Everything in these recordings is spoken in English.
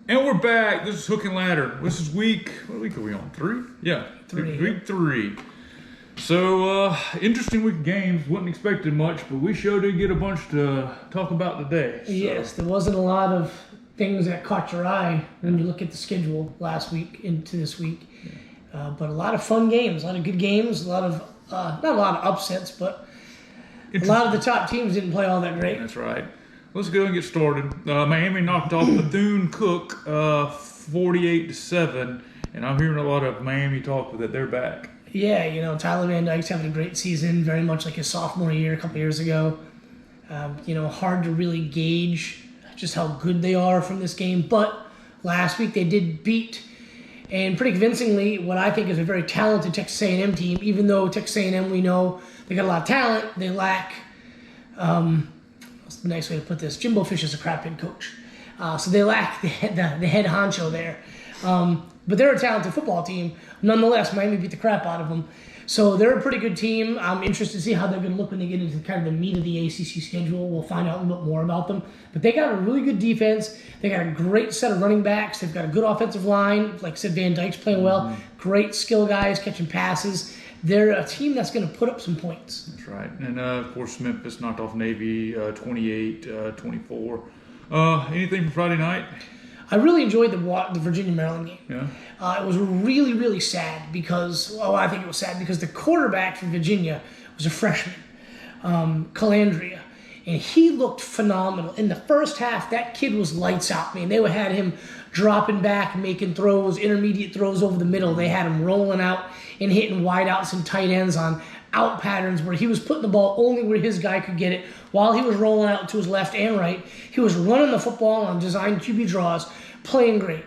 And we're back. This is Hook and Ladder. This is what week are we on? 3? Yeah. 3. Week 3. So, interesting week of games. Wasn't expecting much, but we sure did get a bunch to talk about today. So. Yes, there wasn't a lot of things that caught your eye when you look at the schedule last week into this week. But a lot of fun games, a lot of good games, a lot of, not a lot of upsets, but a lot of the top teams didn't play all that great. That's right. Let's go and get started. Miami knocked off Bethune-Cookman 48-7, and I'm hearing a lot of Miami talk that they're back. Yeah, Tyler Van Dyke's having a great season, very much like his sophomore year a couple years ago. Hard to really gauge just how good they are from this game, but last week they did beat, and pretty convincingly, what I think is a very talented Texas A&M team. Even though Texas A&M, we know they got a lot of talent, they lack. What's the nice way to put this? Jimbo Fish is a crap head coach, so they lack the head honcho there. But they're a talented football team. Nonetheless, Miami beat the crap out of them. So they're a pretty good team. I'm interested to see how they're going to look when they get into kind of the meat of the ACC schedule. We'll find out a little bit more about them. But they got a really good defense. They got a great set of running backs. They've got a good offensive line. Like I said, Van Dyke's playing well. Great skill guys catching passes. They're a team that's going to put up some points. That's right. And, of course, Memphis knocked off Navy 28-24. Anything from Friday night? I really enjoyed the Virginia-Maryland game. Yeah. It was really, really sad because, I think it was sad because the quarterback for Virginia was a freshman, Calandria, and he looked phenomenal. In the first half, that kid was lights out. I mean, they had him dropping back, making throws, intermediate throws over the middle. They had him rolling out and hitting wideouts and tight ends on out patterns where he was putting the ball only where his guy could get it while he was rolling out to his left and right. He was running the football on designed QB draws, playing great.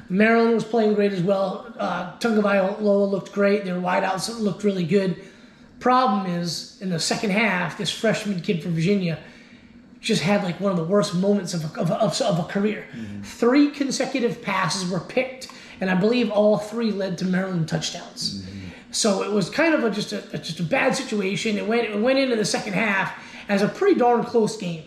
Maryland was playing great as well. Tagovailoa looked great. Their wideouts looked really good. Problem is, in the second half, this freshman kid from Virginia just had like one of the worst moments of a career. 3 consecutive passes were picked, and I believe all 3 led to Maryland touchdowns. So it was kind of just a bad situation. It went into the second half as a pretty darn close game.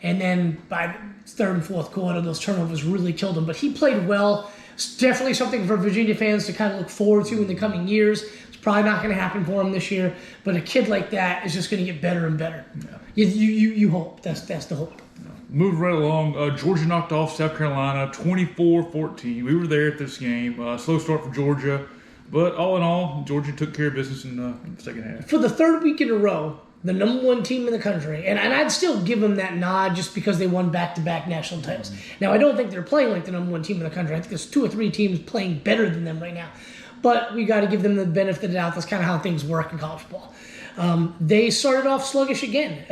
And then by the third and fourth quarter, those turnovers really killed him. But he played well. It's definitely something for Virginia fans to kind of look forward to in the coming years. It's probably not going to happen for him this year. But a kid like that is just going to get better and better. Yeah. You hope. That's the hope. Moving right along, Georgia knocked off South Carolina 24-14. We were there at this game. Slow start for Georgia. But all in all, Georgia took care of business in the second half. For the third week in a row, the number 1 team in the country, and I'd still give them that nod just because they won back-to-back national titles. Now, I don't think they're playing like the number 1 team in the country. I think there's 2 or 3 teams playing better than them right now. But we got to give them the benefit of the doubt. That's kind of how things work in college football. They started off sluggish again.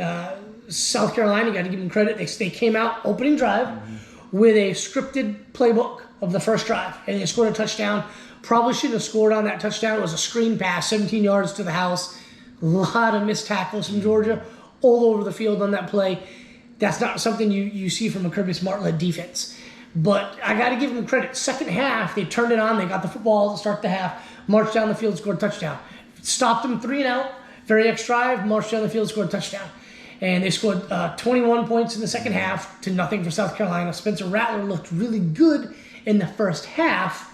South Carolina, you got to give them credit. They came out opening drive with a scripted playbook of the first drive, and they scored a touchdown. Probably shouldn't have scored on that touchdown. It was a screen pass, 17 yards to the house. A lot of missed tackles from Georgia all over the field on that play. That's not something you see from a Kirby Smart-led defense. But I got to give them credit. Second half, they turned it on. They got the football to start the half, marched down the field, scored a touchdown. Stopped them 3-and-out. Very next drive, marched down the field, scored a touchdown. And they scored 21 points in the second half to nothing for South Carolina. Spencer Rattler looked really good in the first half.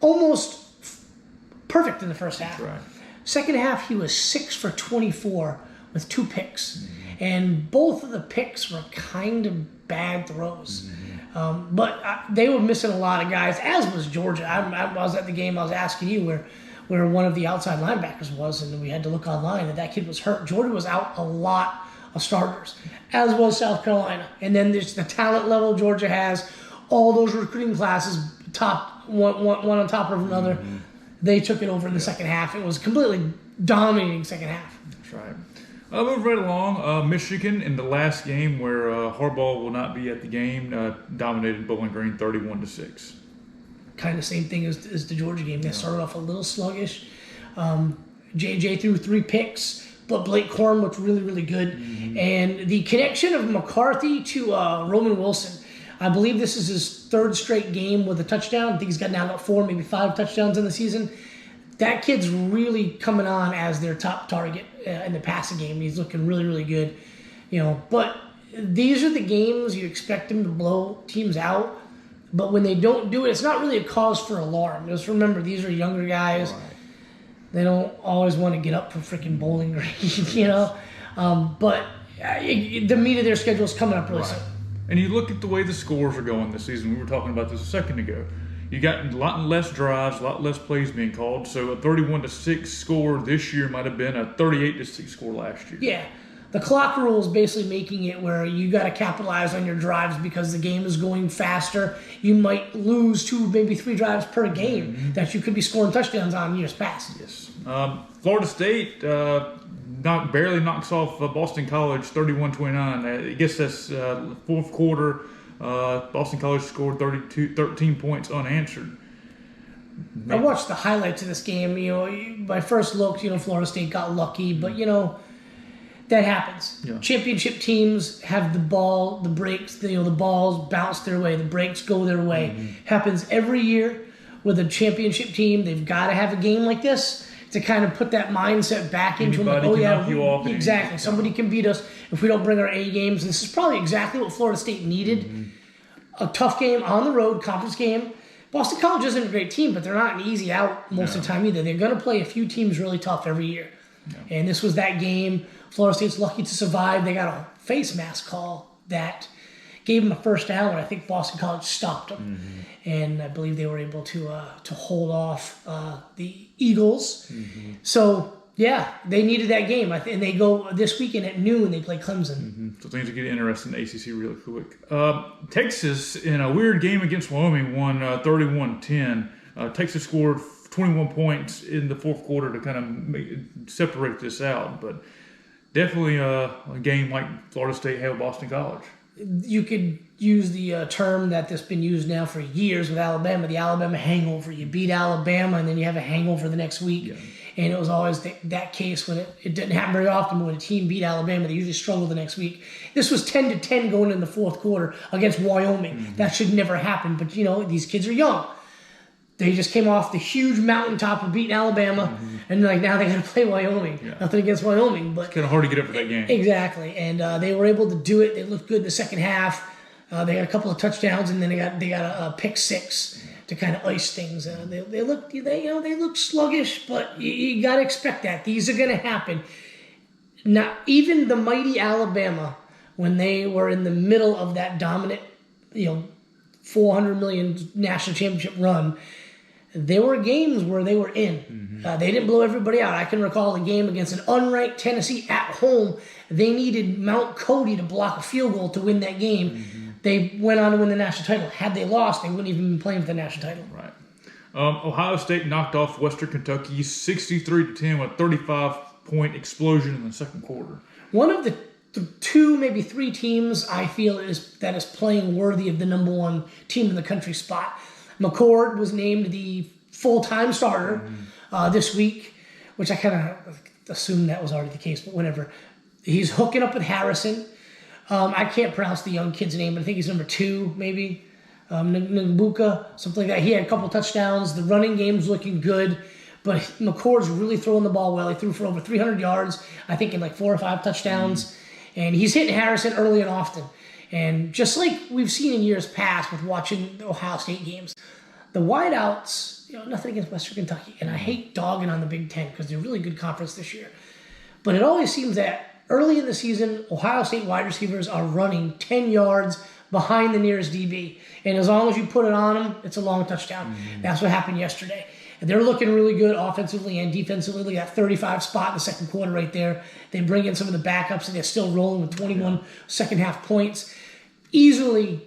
Almost perfect in the first half. Right. Second half, he was 6 for 24 with 2 picks. And both of the picks were kind of bad throws. But they were missing a lot of guys, as was Georgia. I was at the game, I was asking you where one of the outside linebackers was, and we had to look online, and that kid was hurt. Georgia was out a lot of starters, as was South Carolina. And then there's the talent level Georgia has, all those recruiting classes, one on top of another. They took it over in the second half. It was completely dominating second half. That's right. Move right along. Michigan in the last game where Harbaugh will not be at the game dominated Bowling Green 31-6. Kind of same thing as the Georgia game. They started off a little sluggish. JJ threw 3 picks, but Blake Corum looked really, really good. And the connection of McCarthy to Roman Wilson, I believe this is his 3rd straight game with a touchdown. I think he's got now about 4, maybe 5 touchdowns in the season. That kid's really coming on as their top target in the passing game. He's looking really, really good. But these are the games you expect him to blow teams out. But when they don't do it, it's not really a cause for alarm. Just remember, these are younger guys. Right. They don't always want to get up for freaking Bowling Green, But the meat of their schedule is coming up really soon. And you look at the way the scores are going this season. We were talking about this a second ago. You got a lot less drives, a lot less plays being called. So a 31-6 score this year might have been a 38-6 score last year. Yeah. The clock rule is basically making it where you got to capitalize on your drives because the game is going faster. You might lose 2, maybe 3 drives per game that you could be scoring touchdowns on years past. Yes. Florida State barely knocks off Boston College 31-29. I guess that's fourth quarter. Boston College scored 13 points unanswered. I watched the highlights of this game. My first look, Florida State got lucky, but that happens. Yeah. Championship teams have the ball, the breaks, the balls bounce their way, the breaks go their way. Happens every year with a championship team. They've got to have a game like this to kind of put that mindset back into them. Like, knock you off exactly. Somebody can beat us if we don't bring our A games. This is probably exactly what Florida State needed. A tough game on the road, conference game. Boston College isn't a great team, but they're not an easy out most of the time either. They're going to play a few teams really tough every year. Yeah. And this was that game. Florida State's lucky to survive. They got a face mask call that gave them a first down, and I think Boston College stopped them. And I believe they were able to hold off the Eagles. So, yeah, they needed that game. And they go this weekend at noon, they play Clemson. So things are getting interesting in the ACC really quick. Texas, in a weird game against Wyoming, won 31-10. Texas scored 21 points in the fourth quarter to kind of separate this out. But definitely a game like Florida State had with Boston College. You could use the term that's been used now for years with Alabama, the Alabama hangover. You beat Alabama, and then you have a hangover the next week. Yeah. And it was always that case when it didn't happen very often. But when a team beat Alabama, they usually struggle the next week. This was 10-10 going in the fourth quarter against Wyoming. That should never happen. But, these kids are young. They just came off the huge mountaintop of beating Alabama, and now they got to play Wyoming. Yeah. Nothing against Wyoming, but it's kind of hard to get up for that game. Exactly, and they were able to do it. They looked good in the second half. They got a couple of touchdowns, and then they got a pick six to kind of ice things. They look sluggish, but you got to expect that these are going to happen. Now, even the mighty Alabama, when they were in the middle of that dominant, $400 million national championship run. There were games where they were in. They didn't blow everybody out. I can recall a game against an unranked Tennessee at home. They needed Mount Cody to block a field goal to win that game. They went on to win the national title. Had they lost, they wouldn't even be playing for the national title. Right. Ohio State knocked off Western Kentucky 63-10 with a 35-point explosion in the second quarter. One of the 2, maybe 3 teams I feel that is playing worthy of the number 1 team in the country spot. McCord was named the full-time starter this week, which I kind of assumed that was already the case, but whatever. He's hooking up with Harrison. I can't pronounce the young kid's name, but I think he's number 2, maybe. Ngbuka, something like that. He had a couple touchdowns. The running game's looking good, but McCord's really throwing the ball well. He threw for over 300 yards, I think, in 4 or 5 touchdowns. And he's hitting Harrison early and often. And just like we've seen in years past with watching the Ohio State games, the wideouts, nothing against Western Kentucky. And I hate dogging on the Big Ten because they're a really good conference this year. But it always seems that early in the season, Ohio State wide receivers are running 10 yards behind the nearest DB. And as long as you put it on them, it's a long touchdown. That's what happened yesterday. And they're looking really good offensively and defensively. They got 35 spot in the second quarter right there. They bring in some of the backups, and they're still rolling with 21 second half points. Easily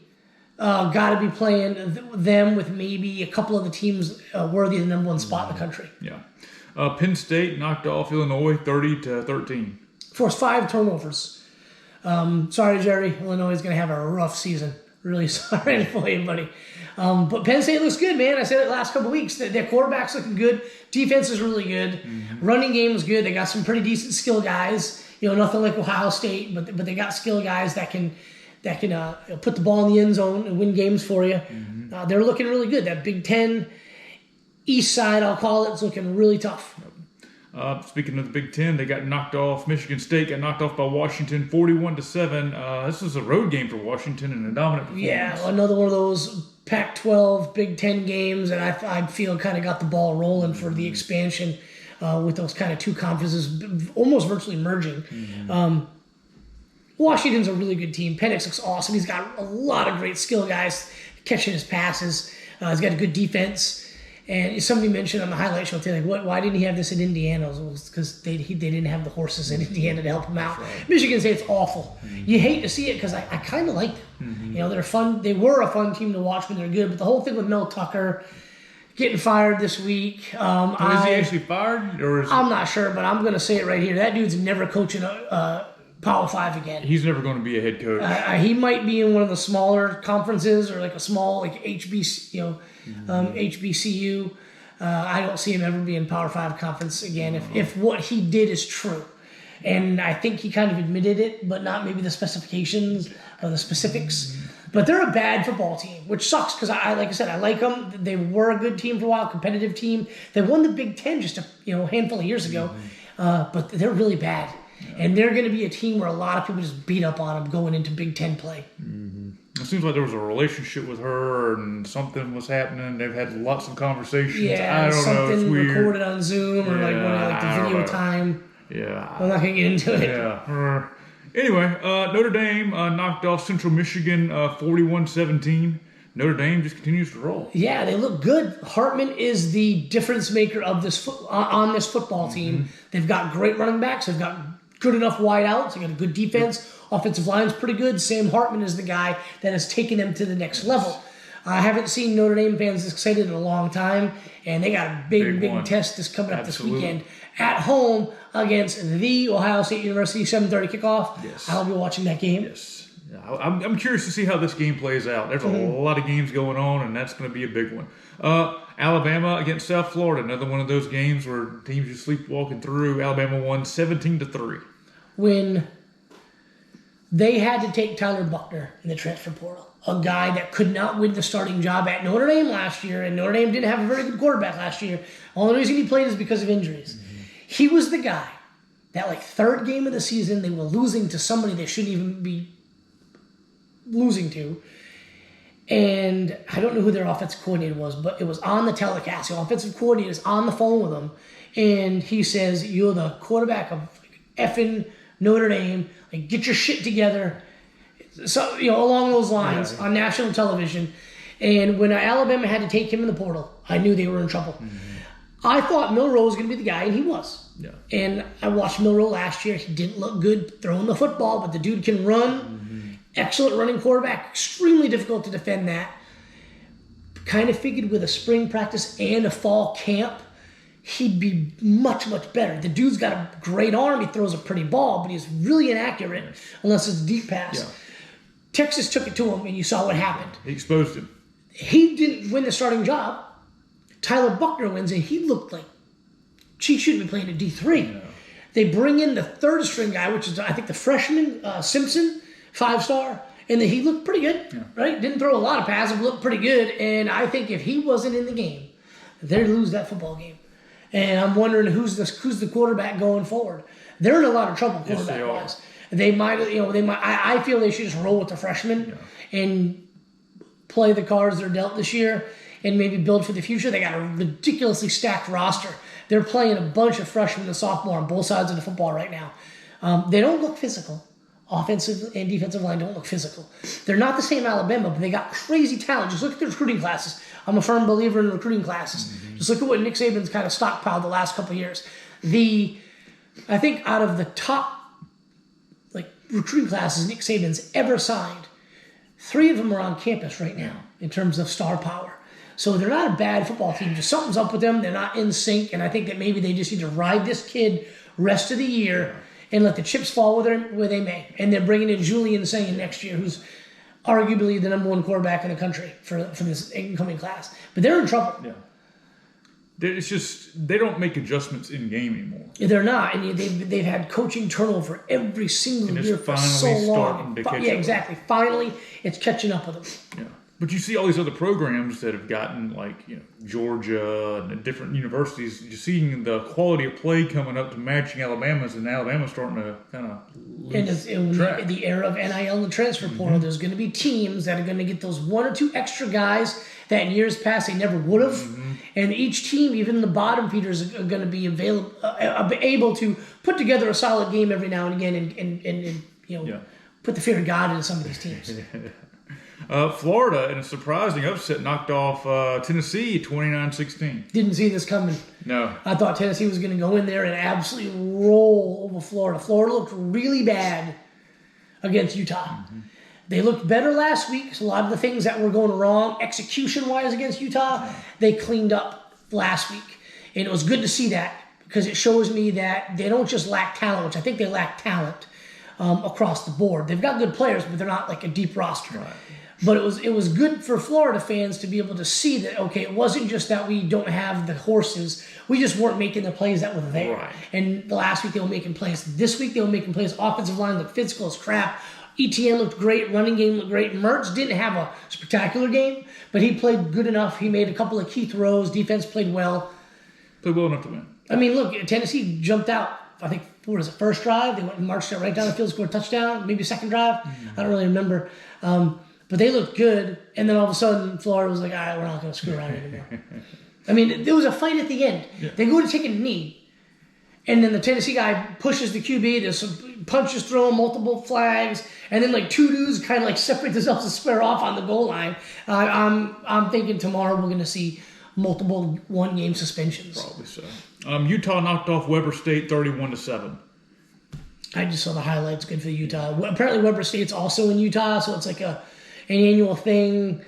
got to be playing them with maybe a couple of the teams worthy of the number 1 spot in the country. Yeah. Penn State knocked off Illinois 30-13. Forced 5 turnovers. Sorry, Jerry. Illinois is going to have a rough season. Really sorry for you, buddy. But Penn State looks good, man. I said it last couple of weeks. Their quarterback's looking good. Defense is really good. Running game is good. They got some pretty decent skill guys. Nothing like Ohio State, but they got skill guys that can put the ball in the end zone and win games for you. They're looking really good. That Big Ten East side, I'll call it, is looking really tough. Speaking of the Big Ten, they got knocked off. Michigan State got knocked off by Washington 41-7. This was a road game for Washington and a dominant performance. Yeah, another one of those Pac-12, Big Ten games, and I feel kind of got the ball rolling for the expansion with those kind of two conferences almost virtually merging. Washington's a really good team. Penix looks awesome. He's got a lot of great skill guys catching his passes. He's got a good defense. And somebody mentioned on the highlight show today, like, why didn't he have this in Indiana? It was because they didn't have the horses in Indiana to help him out. Right. Michigan State's awful. You hate to see it because I kind of like them. You know, they're fun. They were a fun team to watch when they're good. But the whole thing with Mel Tucker getting fired this week. Is he actually fired? I'm not sure, but I'm going to say it right here. That dude's never coaching a Power 5 again. He's never going to be a head coach. He might be in one of the smaller conferences or like a small like HBCU. I don't see him ever being Power 5 conference again if what he did is true. And I think he kind of admitted it, but not maybe the specifications or the specifics. But they're a bad football team, which sucks because like I said, I like them. They were a good team for a while, competitive team. They won the Big Ten just a handful of years ago, but they're really bad. And they're going to be a team where a lot of people just beat up on them going into Big Ten play. It seems like there was a relationship with her and something was happening. They've had lots of conversations. Yeah, I don't know. It's weird. Recorded on Zoom or the video time. Yeah. I'm not going to get into it. Yeah. Anyway, Notre Dame knocked off Central Michigan 41-17. Notre Dame just continues to roll. Yeah, they look good. Hartman is the difference maker of this on this football team. They've got great running backs. They've got good enough wide outs. They got a good defense. Offensive line's pretty good. Sam Hartman is the guy that has taken them to the next level. I haven't seen Notre Dame fans this excited in a long time, and they got a big test this coming up this weekend at home against the Ohio State University 7:30 kickoff. Yes. I'll be watching that game. Yes. I'm curious to see how this game plays out. There's a lot of games going on, and that's going to be a big one. Alabama against South Florida, another one of those games where teams just sleepwalking through. Alabama won 17-3. When they had to take Tyler Buchner in the transfer portal, a guy that could not win the starting job at Notre Dame last year, and Notre Dame didn't have a very good quarterback last year. Only reason he played is because of injuries. He was the guy that, third game of the season, they were losing to somebody they shouldn't even be losing to. And I don't know who their offensive coordinator was, but it was on the telecast. The offensive coordinator is on the phone with them, and he says, "You're the quarterback of effing Notre Dame. Get your shit together." So, along those lines on national television. And when Alabama had to take him in the portal, I knew they were in trouble. I thought Milroe was going to be the guy, and he was. Yeah. And I watched Milroe last year. He didn't look good throwing the football, but the dude can run. Excellent running quarterback. Extremely difficult to defend that. Kind of figured with a spring practice and a fall camp, he'd be much, much better. The dude's got a great arm. He throws a pretty ball, but he's really inaccurate unless it's a deep pass. Yeah. Texas took it to him, and you saw what happened. He exposed him. He didn't win the starting job. Tyler Buchner wins, and he looked like he shouldn't be playing at D3. No. They bring in the third string guy, which is, I think, the freshman, Simpson, 5-star, and then he looked pretty good, right? Didn't throw a lot of passes, looked pretty good, and I think if he wasn't in the game, they'd lose that football game. And I'm wondering who's the quarterback going forward. They're in a lot of trouble quarterback-wise. They might, I feel they should just roll with the freshmen and play the cards they're dealt this year and maybe build for the future. They got a ridiculously stacked roster. They're playing a bunch of freshmen and sophomore on both sides of the football right now. They don't look physical. Offensive and defensive line don't look physical. They're not the same Alabama, but they got crazy talent. Just look at the recruiting classes. I'm a firm believer in recruiting classes. Just look at what Nick Saban's kind of stockpiled the last couple of years. I think out of the top recruiting classes Nick Saban's ever signed, 3 of them are on campus right now in terms of star power. So they're not a bad football team. Just something's up with them. They're not in sync, and I think that maybe they just need to ride this kid rest of the year and let the chips fall where they may. And they're bringing in Julian Singh next year, who's arguably the number 1 quarterback in the country for this incoming class. But they're in trouble. Yeah. It's just they don't make adjustments in game anymore. They're not, and they've had coaching turnover every single year for so long. Exactly. Finally, it's catching up with them. Yeah, But you see all these other programs that have gotten, like, Georgia and different universities. You're seeing the quality of play coming up to matching Alabama's, and Alabama's starting to kind of lose track. In the era of NIL and the transfer portal, there's going to be teams that are going to get those 1 or 2 extra guys that in years past they never would have. And each team, even the bottom feeders, are going to be able to put together a solid game every now and again and put the fear of God into some of these teams. Florida, in a surprising upset, knocked off Tennessee 29-16. Didn't see this coming. No. I thought Tennessee was going to go in there and absolutely roll over Florida. Florida looked really bad against Utah. They looked better last week. So a lot of the things that were going wrong execution-wise against Utah, they cleaned up last week. And it was good to see that because it shows me that they don't just lack talent, which I think they lack talent across the board. They've got good players, but they're not like a deep roster. Right. But it was good for Florida fans to be able to see that, okay, it wasn't just that we don't have the horses. We just weren't making the plays that were there. Right. And the last week they were making plays. This week they were making plays. Offensive line looked physical as crap. ETN looked great. Running game looked great. Mertz didn't have a spectacular game, but he played good enough. He made a couple of key throws. Defense played well. Played well enough to win. I mean, look, Tennessee jumped out. I think, what was it, first drive? They went and marched it right down the field, scored a touchdown. Maybe second drive. I don't really remember. But they looked good, and then all of a sudden, Florida was like, all right, we're not going to screw around anymore. I mean, there was a fight at the end. Yeah. They go to take a knee, and then the Tennessee guy pushes the QB. There's some punches thrown, multiple flags, and then like 2 dudes kind of like separate themselves and square off on the goal line. I'm thinking tomorrow we're going to see multiple 1-game suspensions. Probably so. Utah knocked off Weber State 31-7. I just saw the highlights. Good for Utah. Apparently Weber State's also in Utah, so it's like an annual thing,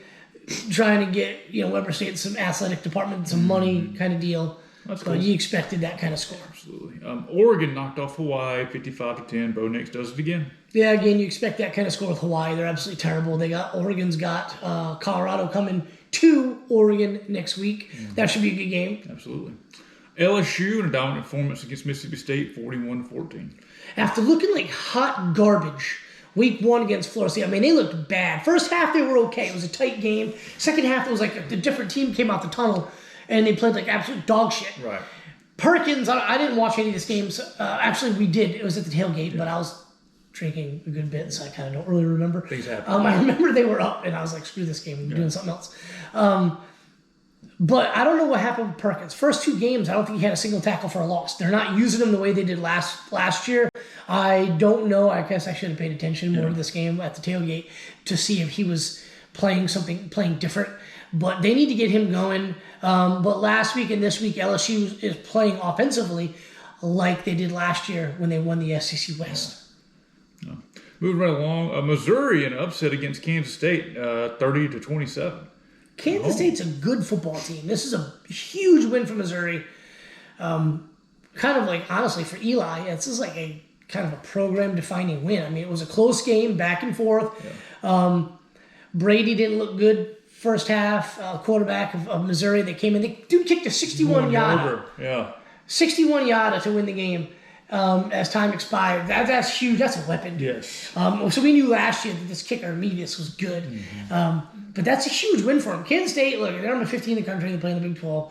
trying to get Weber State some athletic department, some money kind of deal. That's cool. You expected that kind of score. Absolutely. Oregon knocked off Hawaii 55-10. Bo Nix does it again. Yeah, again, you expect that kind of score with Hawaii. They're absolutely terrible. Oregon's got Colorado coming to Oregon next week. That should be a good game. Absolutely. LSU in a dominant performance against Mississippi State 41-14. After looking like hot garbage week 1 against Florida State, I mean, they looked bad. First half, they were okay. It was a tight game. Second half, it was like a different team came out the tunnel, and they played like absolute dog shit. Right. Perkins, I didn't watch any of these games. Actually, we did. It was at the tailgate, but I was drinking a good bit, so I kind of don't really remember. Things happen. I remember they were up, and I was like, screw this game. We're doing something else. But I don't know what happened with Perkins. First 2 games, I don't think he had a single tackle for a loss. They're not using him the way they did last year. I don't know. I guess I should have paid attention more to this game at the tailgate to see if he was playing different. But they need to get him going. But last week and this week, LSU is playing offensively like they did last year when they won the SEC West. No. Moving right along, Missouri in an upset against Kansas State, 30-27. Kansas State's a good football team. This is a huge win for Missouri. Kind of like, honestly, for Eli, this is like a kind of a program-defining win. I mean, it was a close game, back and forth. Yeah. Brady didn't look good first half. Quarterback of Missouri, they came in. Dude kicked a 61-yarder. Yeah. 61-yarder to win the game as time expired. That's huge. That's a weapon. Yes. So we knew last year that this kicker, Mevius, was good. But that's a huge win for them. Kansas State, look, they're number 15 in the country. They play in the Big 12.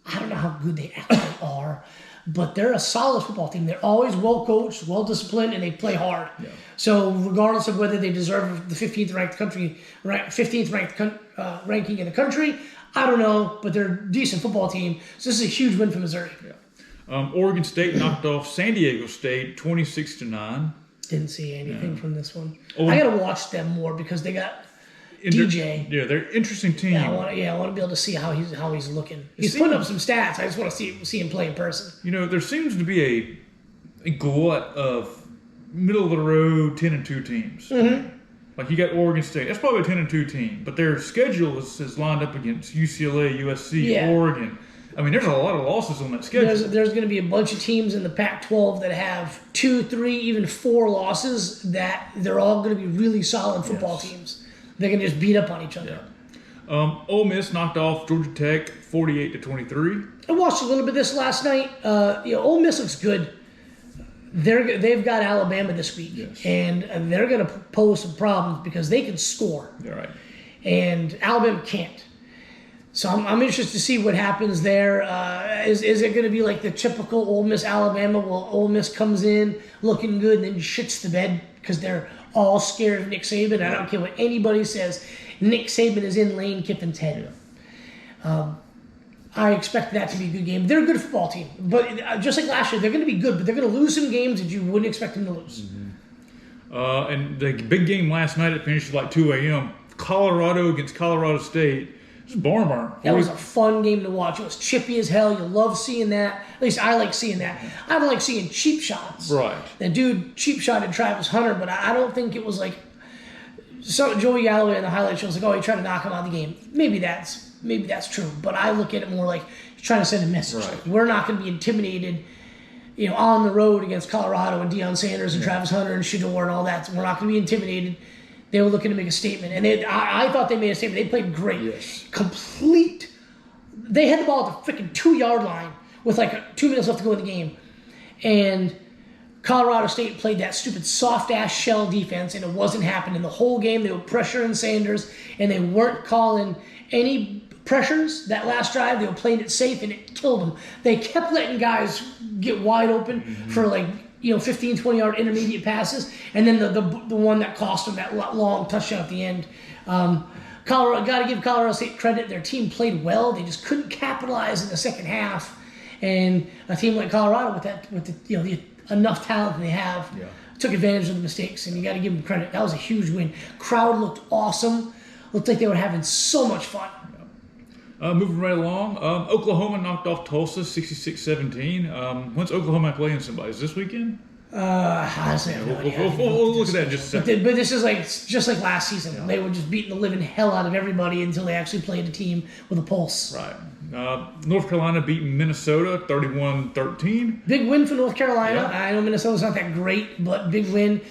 I don't know how good they actually are, but they're a solid football team. They're always well coached, well disciplined, and they play hard. Yeah. So regardless of whether they deserve the 15th ranked ranking in the country, I don't know, but they're a decent football team. So this is a huge win for Missouri. Yeah. Oregon State knocked off San Diego State 26-9. Didn't see anything from this one. I got to watch them more because they got DJ. They're an interesting team. Yeah, I want to be able to see how he's looking. He's putting up some stats. I just want to see him play in person. There seems to be a glut of middle of the road 10-2 teams. Mm-hmm. Like you got Oregon State. That's probably a 10-2 team, but their schedule is lined up against UCLA, USC, Oregon. I mean, there's a lot of losses on that schedule. There's going to be a bunch of teams in the Pac-12 that have 2, 3, even 4 losses that they're all going to be really solid football teams. They're going to just beat up on each other. Yeah. Ole Miss knocked off Georgia Tech 48-23. I watched a little bit of this last night. Ole Miss looks good. They've got Alabama this week, and they're going to pose some problems because they can score. You're right. and Alabama can't. So I'm interested to see what happens there. Is it going to be like the typical Ole Miss Alabama? Well, Ole Miss comes in looking good and then shits the bed because they're all scared of Nick Saban. I don't care what anybody says. Nick Saban is in Lane Kiffin's head. I expect that to be a good game. They're a good football team, but just like last year, they're going to be good, but they're going to lose some games that you wouldn't expect them to lose. Mm-hmm. And the big game last night, it finished at like 2 a.m. Colorado against Colorado State. It was barn burn. That was a fun game to watch. It was chippy as hell. You love seeing that. At least I like seeing that. I don't like seeing cheap shots. Right. The dude cheap shotted Travis Hunter, but I don't think it was like Joey Galloway in the highlight show was like, oh, he tried to knock him out of the game. Maybe that's true, but I look at it more like he's trying to send a message. Right. Like, we're not going to be intimidated, on the road against Colorado and Deion Sanders and Travis Hunter and Shedeur and all that. So we're not going to be intimidated. They were looking to make a statement, and I thought they made a statement. They played great. Yes. Complete. They had the ball at the freaking 2-yard line with like 2 minutes left to go in the game, and Colorado State played that stupid soft-ass shell defense, and it wasn't happening the whole game. They were pressuring Sanders, and they weren't calling any pressures that last drive. They were playing it safe, and it killed them. They kept letting guys get wide open for 15, 20-yard intermediate passes, and then the one that cost them that long touchdown at the end. Colorado, got to give Colorado State credit. Their team played well. They just couldn't capitalize in the second half. And a team like Colorado, with the enough talent that they have, took advantage of the mistakes, and you got to give them credit. That was a huge win. Crowd looked awesome. Looked like they were having so much fun. Moving right along, Oklahoma knocked off Tulsa 66-17. When's Oklahoma playing somebody? Is this weekend? Honestly, we'll look at that in just a second. But this is just like last season. Yeah. They were just beating the living hell out of everybody until they actually played a team with a pulse. Right. North Carolina beating Minnesota 31-13. Big win for North Carolina. Yeah. I know Minnesota's not that great, but big win.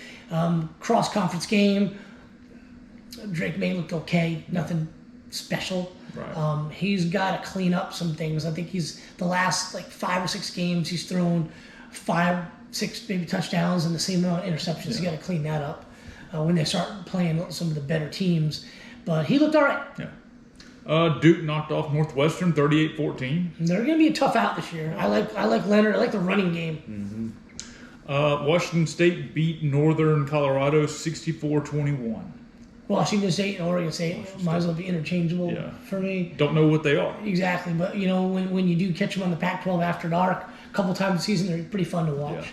Cross-conference game. Drake May looked okay. Nothing special. Right. He's got to clean up some things. I think the last 5 or 6 games he's thrown 5, 6 maybe touchdowns and the same amount of interceptions. He's got to clean that up when they start playing some of the better teams. But he looked all right. Yeah. Duke knocked off Northwestern 38-14. They're going to be a tough out this year. I like Leonard. I like the running game. Mm-hmm. Washington State beat Northern Colorado 64-21. Washington State and Oregon State might as well be interchangeable for me. Don't know what they are. Exactly, but when you do catch them on the Pac-12 after dark, a couple times a season, they're pretty fun to watch.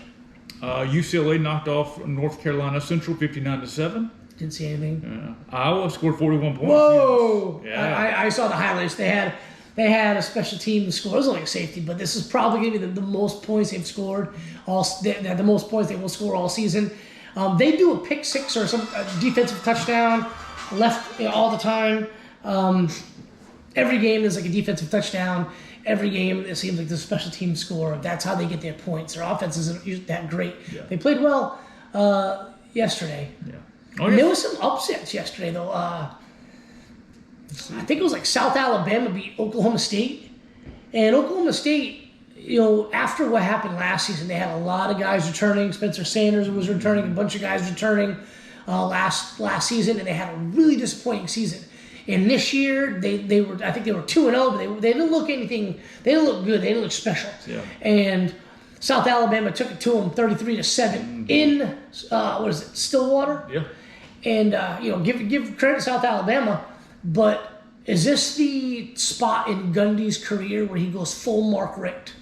Yeah. UCLA knocked off North Carolina Central 59-7. Didn't see anything. Yeah. Iowa scored 41 points. Whoa! Yeah. I saw the highlights. They had a special team to score. It was only a safety, but this is probably going to be the most points they've scored. The most points they will score all season. They do a pick six or some defensive touchdown left all the time. Every game is like a defensive touchdown. Every game it seems like the special team score. That's how they get their points. Their offense isn't usually that great. Yeah. They played well yesterday. Yeah. There was some upsets yesterday though. I think it was like South Alabama beat Oklahoma State, and Oklahoma State. After what happened last season, they had a lot of guys returning. Spencer Sanders was returning, a bunch of guys returning last season, and they had a really disappointing season. And this year, they were 2-0, but they didn't look anything. They didn't look good. They didn't look special. Yeah. And South Alabama took it to them 33-7 in Stillwater. Yeah. And give credit to South Alabama, but is this the spot in Gundy's career where he goes full Mark Richt?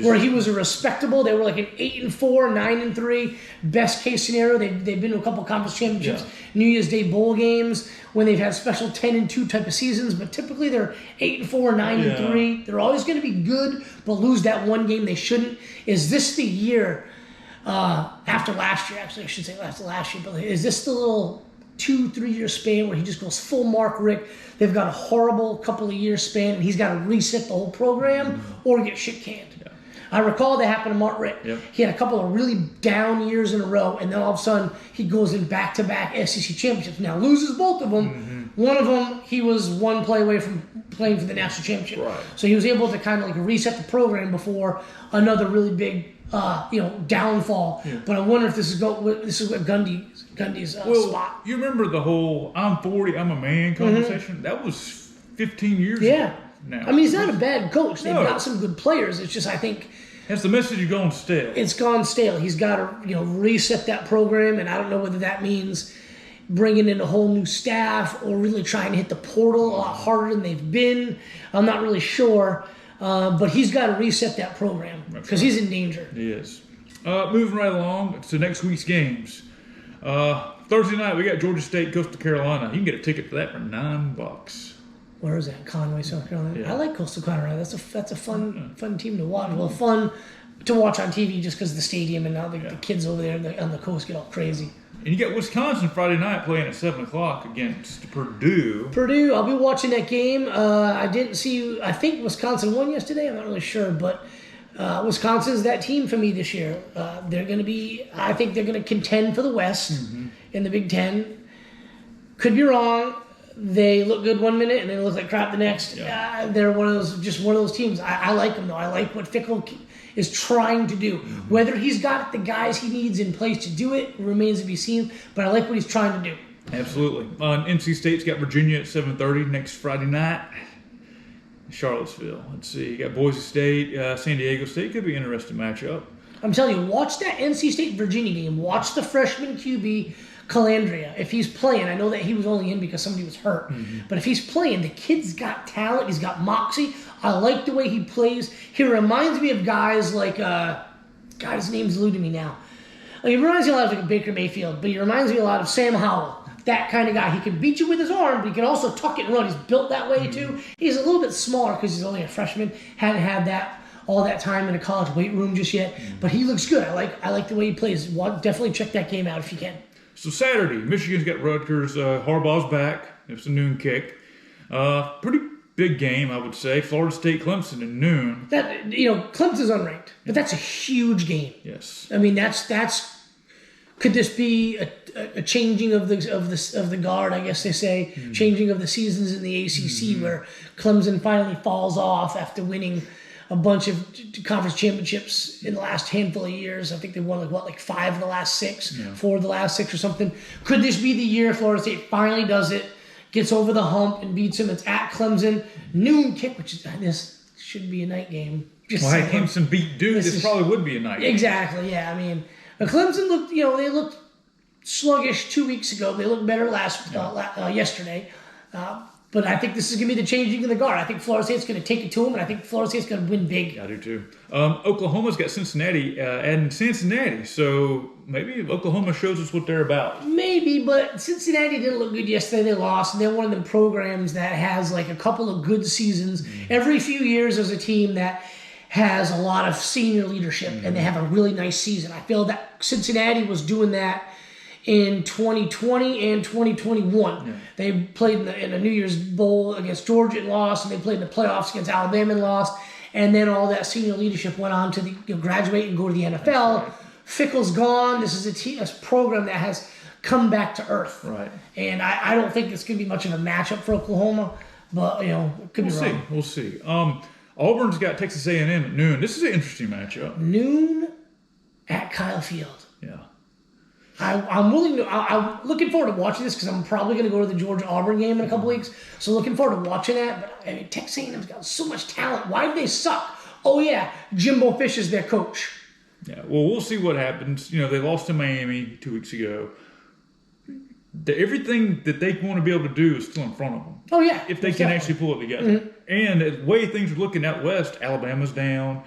Where he was a respectable, they were like an 8-4, 9-3, best case scenario. They've been to a couple conference championships, New Year's Day bowl games when they've had special 10-2 type of seasons, but typically they're 8-4, 9-3. They're always going to be good, but lose that one game they shouldn't. Is this the year after last year? Actually, I should say after last year, but is this the little 2-3 year span where he just goes full Mark Richt? They've got a horrible couple of years span, and he's got to reset the whole program or get shit canned. I recall that happened to Mark Richt. Yep. He had a couple of really down years in a row, and then all of a sudden he goes in back-to-back SEC championships. Now loses both of them. Mm-hmm. One of them, he was one play away from playing for the national championship. Right. So he was able to kind of like reset the program before another really big, downfall. Yeah. But I wonder if this is what Gundy's spot. You remember the whole "I'm 40, I'm a man" conversation? Mm-hmm. That was 15 years ago. Now. I mean, he's not a bad coach. They've got some good players. It's just, I think... Has the message gone stale? It's gone stale. He's got to, reset that program, and I don't know whether that means bringing in a whole new staff or really trying to hit the portal a lot harder than they've been. I'm not really sure, but he's got to reset that program because he's in danger. He is. Moving right along to next week's games. Thursday night, we got Georgia State, Coastal Carolina. You can get a ticket for that for $9. Where is that? Conway, South Carolina. Yeah. I like Coastal Carolina. That's a fun team to watch. Well, fun to watch on TV just because of the stadium and now the kids over there on the coast get all crazy. And you got Wisconsin Friday night playing at 7 o'clock against Purdue. I'll be watching that game. I didn't see. I think Wisconsin won yesterday. I'm not really sure, but Wisconsin's that team for me this year. They're going to be. I think they're going to contend for the West in the Big Ten. Could be wrong. They look good one minute and they look like crap the next. Yeah. They're one of those teams. I like them though. I like what Fickle is trying to do. Mm-hmm. Whether he's got the guys he needs in place to do it remains to be seen. But I like what he's trying to do. Absolutely. NC State's got Virginia at 7:30 next Friday night. Charlottesville. Let's see. You got Boise State, San Diego State. Could be an interesting matchup. I'm telling you, watch that NC State Virginia game. Watch the freshman QB. Calandria, if he's playing, I know that he was only in because somebody was hurt, but if he's playing, the kid's got talent, he's got moxie. I like the way he plays. He reminds me of guys like, God, his name's eluding me now. He reminds me a lot of like Baker Mayfield, but he reminds me a lot of Sam Howell, that kind of guy. He can beat you with his arm, but he can also tuck it and run. He's built that way too. He's a little bit smaller because he's only a freshman, hadn't had all that time in a college weight room just yet, but he looks good. I like the way he plays. Definitely check that game out if you can. So Saturday, Michigan's got Rutgers. Harbaugh's back. It's a noon kick. Pretty big game, I would say. Florida State, Clemson at noon. Clemson's unranked, but that's a huge game. Yes. I mean, that's. Could this be a changing of the guard? I guess they say changing of the seasons in the ACC, where Clemson finally falls off after winning a bunch of conference championships in the last handful of years. I think they won like 5 of the last 6, 4 of the last 6 or something. Could this be the year Florida State finally does it, gets over the hump and beats them? It's at Clemson, noon kick, which is this should be a night game. Hey, Clemson beat Duke. This probably would be a night game. Exactly, yeah. I mean, Clemson looked, they looked sluggish 2 weeks ago. They looked better yesterday. But I think this is going to be the changing of the guard. I think Florida State's going to take it to them, and I think Florida State's going to win big. Yeah, I do too. Oklahoma's got Cincinnati and Cincinnati, so maybe Oklahoma shows us what they're about. Maybe, but Cincinnati didn't look good yesterday. They lost, and they're one of them programs that has like a couple of good seasons. Every few years there's a team that has a lot of senior leadership, and they have a really nice season. I feel that Cincinnati was doing that in 2020 and 2021. Yeah. They played in a New Year's Bowl against Georgia and lost, and they played in the playoffs against Alabama and lost, and then all that senior leadership went on to graduate and go to the NFL. Right. Fickle's gone. This is a program that has come back to earth. Right. And I don't think it's going to be much of a matchup for Oklahoma, but, it could be wrong. We'll see. Auburn's got Texas A&M at noon. This is an interesting matchup. Noon at Kyle Field. Yeah. I'm looking forward to watching this because I'm probably going to go to the Georgia-Auburn game in a couple weeks. So looking forward to watching that. But Texas A&M's got so much talent. Why do they suck? Oh, yeah, Jimbo Fish is their coach. Yeah, well, we'll see what happens. They lost to Miami 2 weeks ago. Everything that they want to be able to do is still in front of them. Oh, yeah. If they can actually pull it together. And the way things are looking out west, Alabama's down.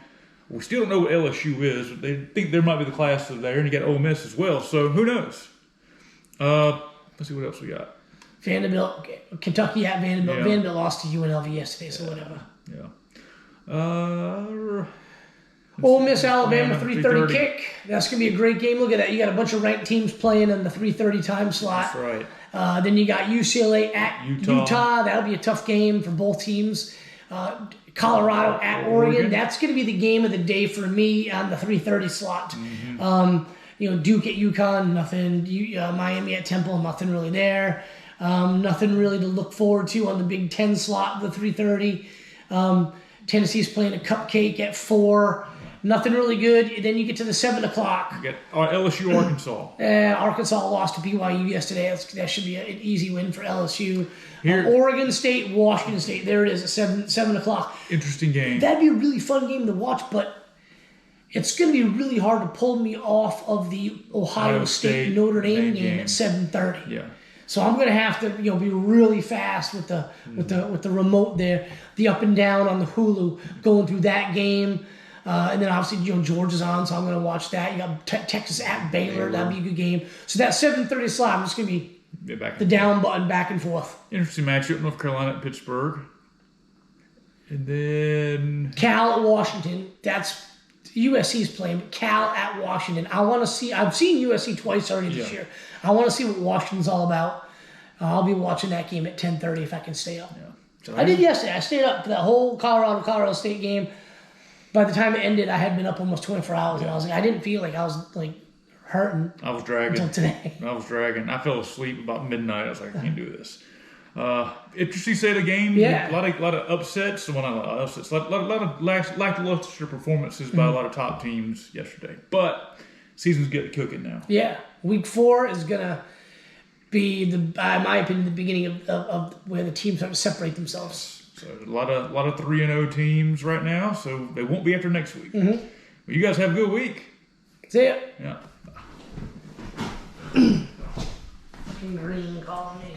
We still don't know what LSU is. They think there might be the class there, and you got Ole Miss as well. So who knows? Let's see what else we got. Vanderbilt, Kentucky at Vanderbilt. Yeah. Vanderbilt lost to UNLV yesterday, so whatever. Yeah. Ole Miss, Alabama, 3:30 kick. That's going to be a great game. Look at that. You got a bunch of ranked teams playing in the 3:30 time slot. That's right. Then you got UCLA at Utah. That'll be a tough game for both teams. Colorado at Oregon. That's going to be the game of the day for me on the 3:30 slot. Duke at UConn, nothing. Miami at Temple, nothing really there. Nothing really to look forward to on the Big Ten slot, the 3:30. Tennessee's playing a cupcake at 4. Nothing really good. And then you get to the 7 o'clock. You got LSU, Arkansas. Arkansas lost to BYU yesterday. That should be an easy win for LSU. Here, Oregon State, Washington State. There it is at 7 o'clock. Interesting game. That'd be a really fun game to watch, but it's going to be really hard to pull me off of the Ohio State Notre Dame game at 7:30. Yeah. So I'm going to have to, be really fast with the remote there, the up and down on the Hulu, going through that game, and then obviously Georgia's on, so I'm going to watch that. You got Texas at Baylor, that'd be a good game. So that 7:30 slot, I'm just going to be the down button back and forth. Interesting matchup: North Carolina at Pittsburgh, and then Cal at Washington. That's USC's playing, but Cal at Washington. I want to see. I've seen USC twice already this year. I want to see what Washington's all about. I'll be watching that game at 10:30 if I can stay up. Yeah. So I did yesterday. I stayed up for that whole Colorado State game. By the time it ended, I had been up almost 24 hours, and I was like, I didn't feel like I was hurting. I was dragging until today. I fell asleep about midnight. I was like, I can't do this. Interesting set of game. Yeah. A lot of upsets. Well, not a lot of upsets. A lot of lackluster performances by a lot of top teams yesterday. But season's getting cooking now. Yeah. Week 4 is gonna be in my opinion, the beginning of where the teams have to separate themselves. So a lot of 3-0 teams right now. So they won't be after next week. Well, you guys have a good week. See ya. Yeah. Green calling me.